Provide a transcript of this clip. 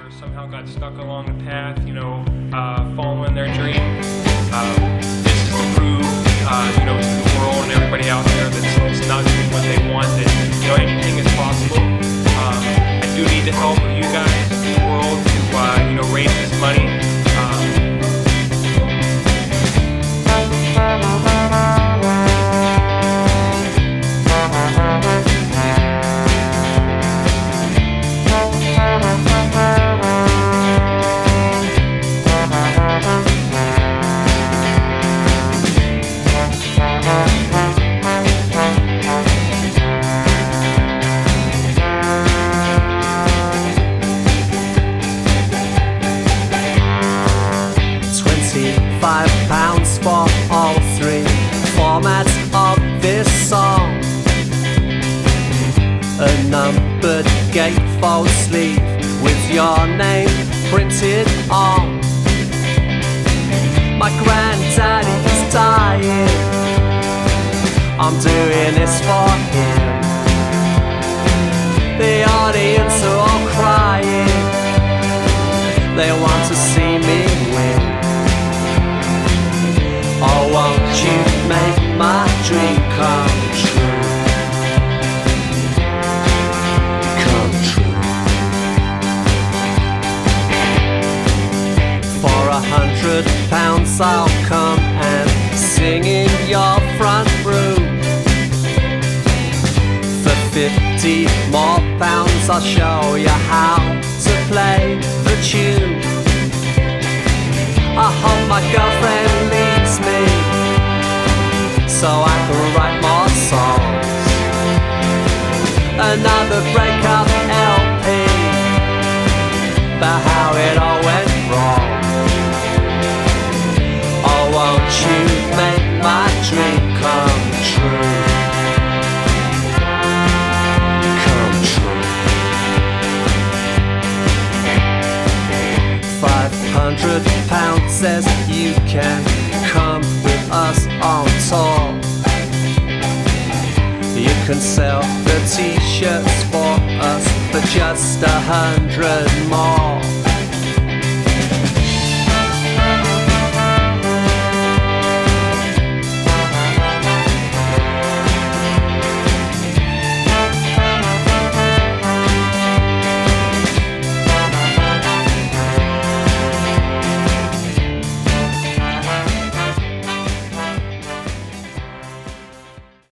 or somehow got stuck along the path, following their dream. This is to prove, to the world and everybody out there that's not doing what they want, that, anything is possible. I do need the help of you guys, the world, to, raise this money. 5 pounds for all 3 formats of this song. A numbered gatefold sleeve with your name printed on. My granddaddy's dying, I'm doing this for him. The audience are all crying, they want to see me win. Oh, won't you make my dream come true? Come true. For £100 I'll come and sing in your front room. For 50 more pounds I'll show you how to play the tune. I hope my girlfriend leaves me so I can write more songs. Another breakup LP about how it all went wrong. Oh, won't you make my dream come true? Come true. £500 says you can come with us on tour. You can sell the t-shirts for us for just 100 more.